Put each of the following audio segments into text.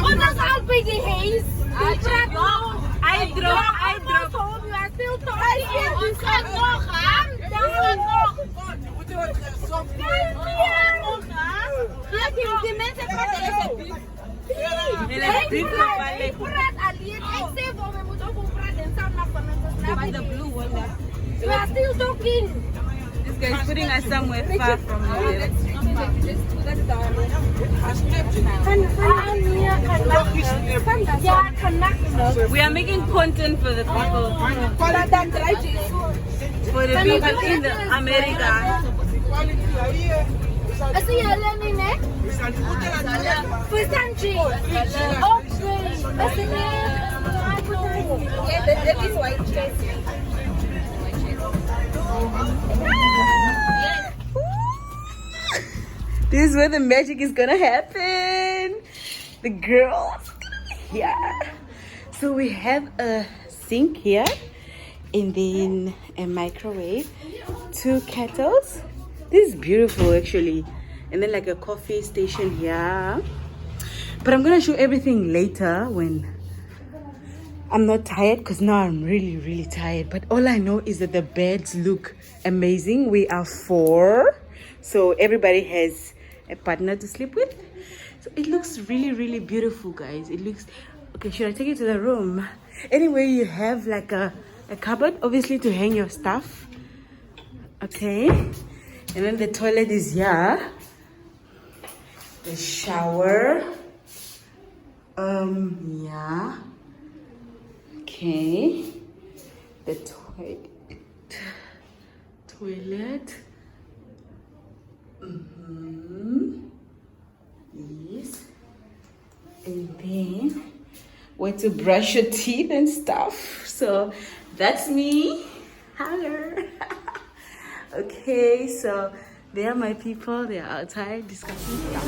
Ondanks al by die huis. I drop. You are still talking. Ons gaan nog gaan. Die mensen praten Ik praat alleen. Ik zeg wel, we moeten ook praten samen van mensen. The blue one. You are still talking. This guy is putting us somewhere far from here. We are making content for the people. For the people in America. I see you learning it. First country. Okay. That is white chest. This is where the magic is gonna happen. The girls here. So we have a sink here and then a microwave, 2 kettles. This is beautiful actually. And then like a coffee station here. But I'm gonna show everything later when I'm not tired, because now I'm really tired. But all I know is that the beds look amazing. We are 4, so everybody has a partner to sleep with. So it looks really beautiful, guys. It looks okay. Should I take it to the room? Anyway, you have like a cupboard, obviously, to hang your stuff. Okay, and then the toilet is here. The shower. Yeah. Okay, the toilet. Yes, and then where to brush your teeth and stuff. So that's me. Hello. Okay, so there are my people. They are outside discussing stuff.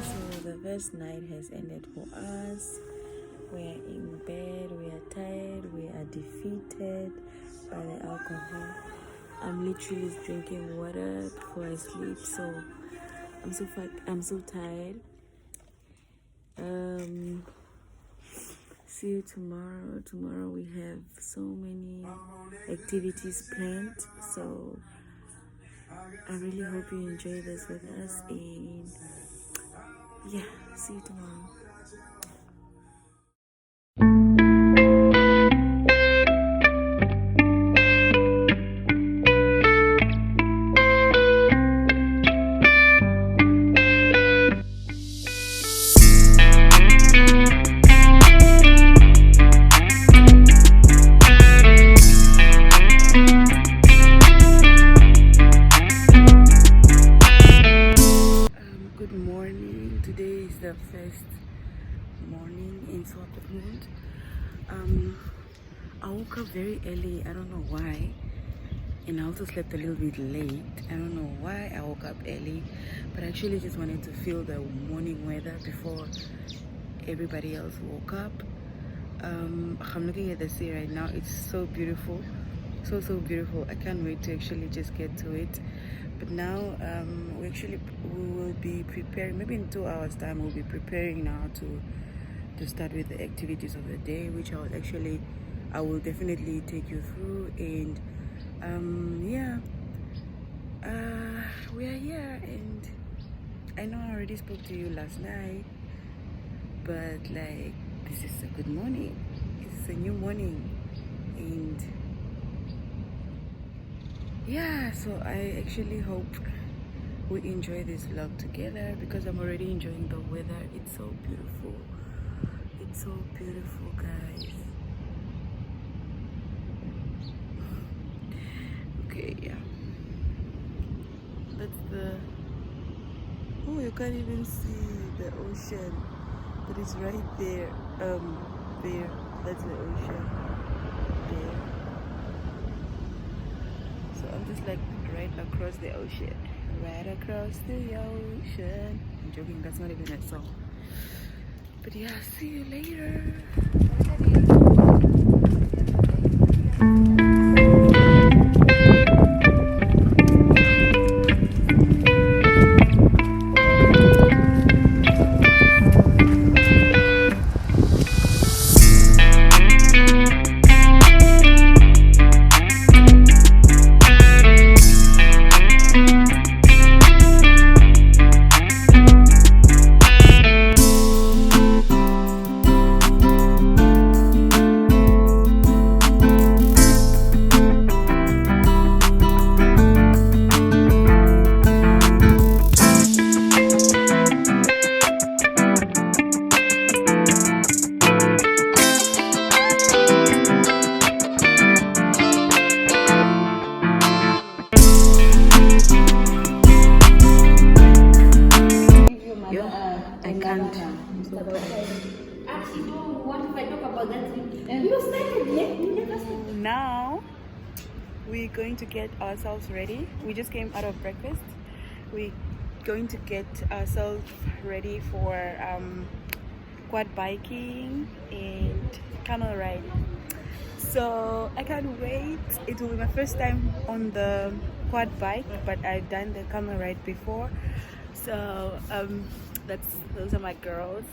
So the first night has ended for us. We are in bed, we are tired, we are defeated by the alcohol. I'm literally drinking water before I sleep, so I'm so tired. See you tomorrow. Tomorrow we have so many activities planned, so I really hope you enjoy this with us, and yeah, see you tomorrow. Today is the first morning in Swakopmund. I woke up very early, I don't know why, and I also slept a little bit late. I don't know why I woke up early, but I actually just wanted to feel the morning weather before everybody else woke up. I'm looking at the sea right now. It's so beautiful, so beautiful. I can't wait to actually just get to it. But now we will be preparing. Maybe in 2 hours time we'll be preparing now to start with the activities of the day, which I will definitely take you through. And yeah, we are here, and I know I already spoke to you last night, but like, this is a good morning. It's a new morning, and yeah, so I actually hope we enjoy this vlog together, because I'm already enjoying the weather. It's so beautiful. It's so beautiful, guys. Okay, yeah. That's the... Oh, you can't even see the ocean, but it's right there. There. That's the ocean. There. So I'm just like right across the ocean right across the ocean. I'm joking, that's not even a song. But yeah, see you later. I can't. Actually, what if I talk about that? You started late. You never started. Now we're going to get ourselves ready. We just came out of breakfast. We're going to get ourselves ready for quad biking and camel ride. So I can't wait. It will be my first time on the quad bike, but I've done the camel ride before. So those are my girls.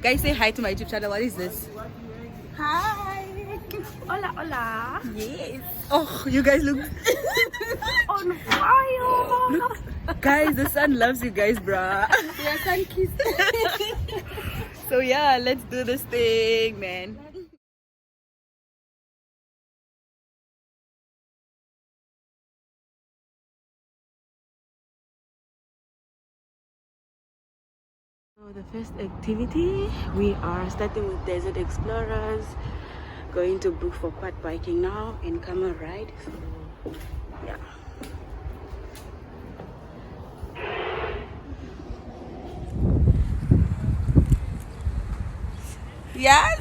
Guys, say hi to my YouTube channel. What is this? Hi. Hola, hola. Yes. Oh, you guys look On fire. look. Guys, the sun loves you guys, bruh. Yeah, thank you. So yeah, let's do this thing, man. So the first activity, we are starting with Desert Explorers, going to book for quad biking now and camel ride. So yeah. Yes.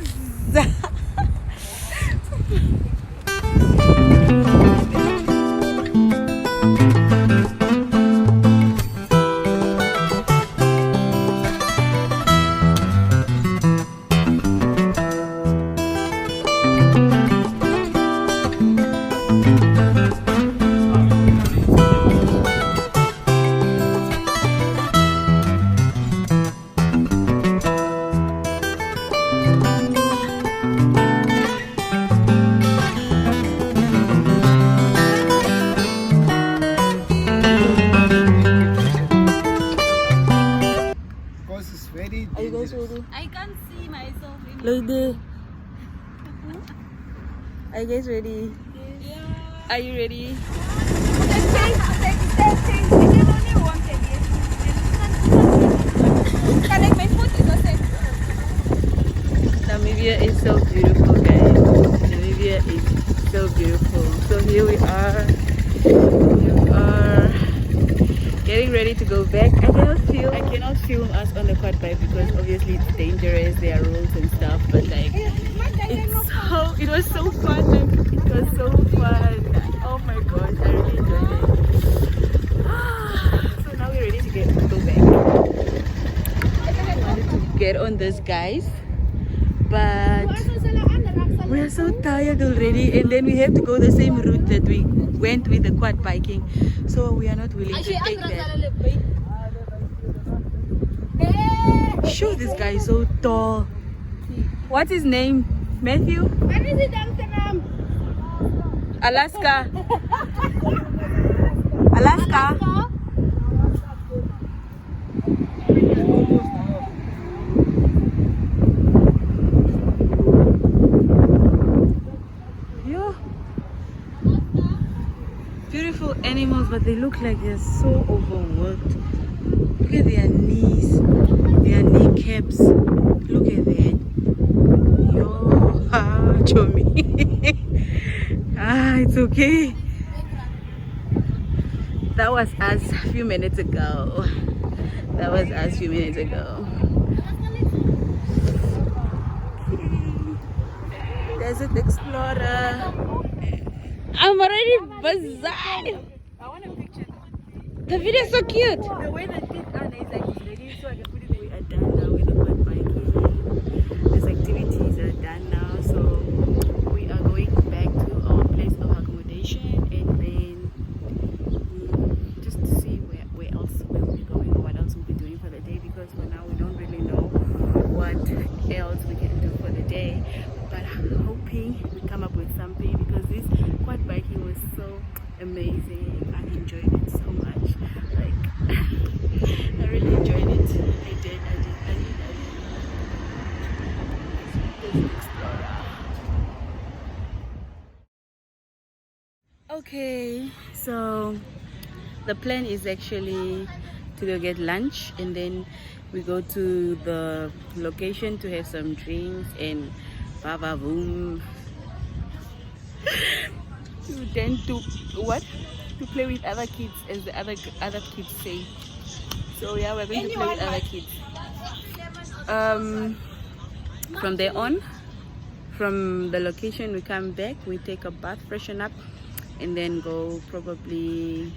Very Are you guys dangerous. ready? I can't see myself in Lady. Are you guys ready? Yeah. Are you ready? Namibia is so beautiful, guys. Namibia is so beautiful. So here we are. We are getting ready to go back. I cannot film us on the quad bike because obviously it's dangerous. There are rules and stuff. But like, it was so fun. Like, it was so fun. Oh my gosh, I really enjoyed it. So now we're ready to go back. I wanted to get on this, guys, but we are so tired already, and then we have to go the same route that we went with the quad biking, so we are not willing to take that. Sure, this guy is so tall. What's his name? Matthew? Alaska. Alaska. Yeah. Beautiful animals, but they look like they're so overworked. Look at their knees, their kneecaps. Look at that. Yo, Chomi. It's okay. That was us a few minutes ago. Desert Explorer. I'm already beside. I want a picture. The video is so cute. The way the kids are is like it's ready, so I can put it. We are done now with the quad biking. These activities are done now, so we are going back to our place of accommodation and then just to see where else we'll be going or what else we'll be doing for the day, because for now we don't really know what else we can do for the day, but I'm hoping we come up with something, because this quad biking was so amazing. I enjoyed it so much. Like I really enjoyed it. I did. Just explorer. Okay, so the plan is actually to go get lunch and then we go to the location to have some drinks and baba boom. Then to what? To play with other kids, as the other kids say. So yeah, we're going to play with other kids. From there on, from the location we come back, we take a bath, freshen up, and then go probably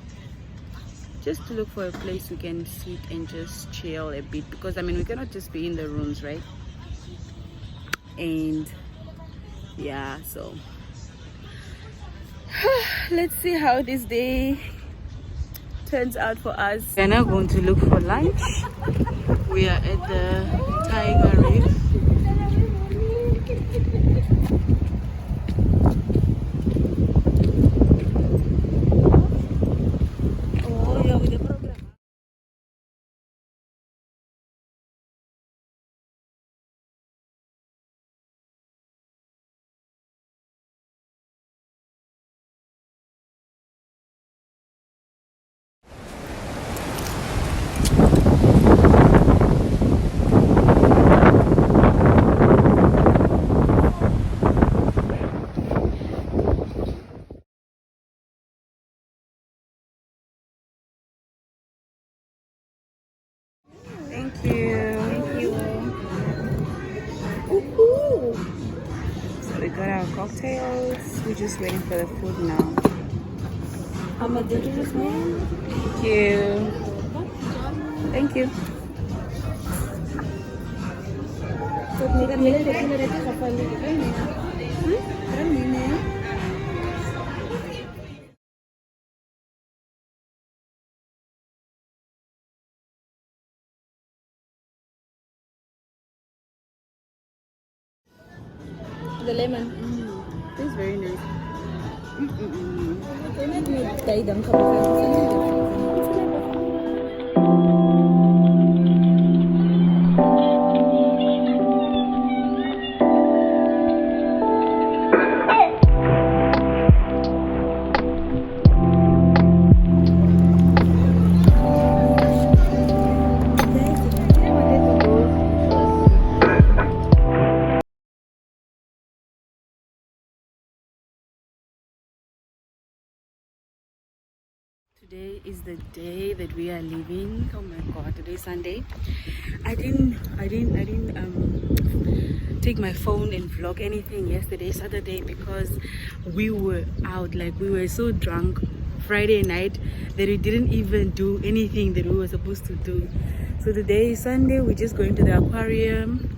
just to look for a place we can sit and just chill a bit, because I mean we cannot just be in the rooms, right? And yeah, so let's see how this day turns out for us. We're now going to look for lunch. We are at the Tiger Reef. Oh yeah, with the program. Thank you. Thank you. Woohoo. So we got our cocktails. We're just waiting for the food now. I'm a dangerous man. Thank you. Thank you. The lemon. Tastes very nice. Today is the day that we are leaving. Oh my god, today is Sunday. I didn't take my phone and vlog anything yesterday, Saturday, because we were out. Like we were so drunk Friday night that we didn't even do anything that we were supposed to do. So today is Sunday. We're just going to the aquarium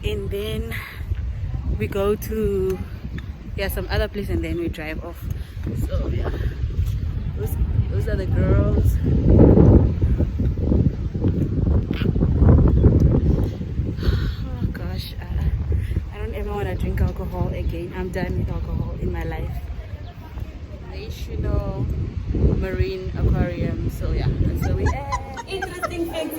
and then we go to some other place and then we drive off. So yeah, those are the girls. Oh gosh, I don't ever want to drink alcohol again. I'm done with alcohol in my life. National Marine Aquarium. So yeah, that's where we are. Interesting fact.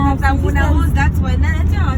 have some sisters. That's why.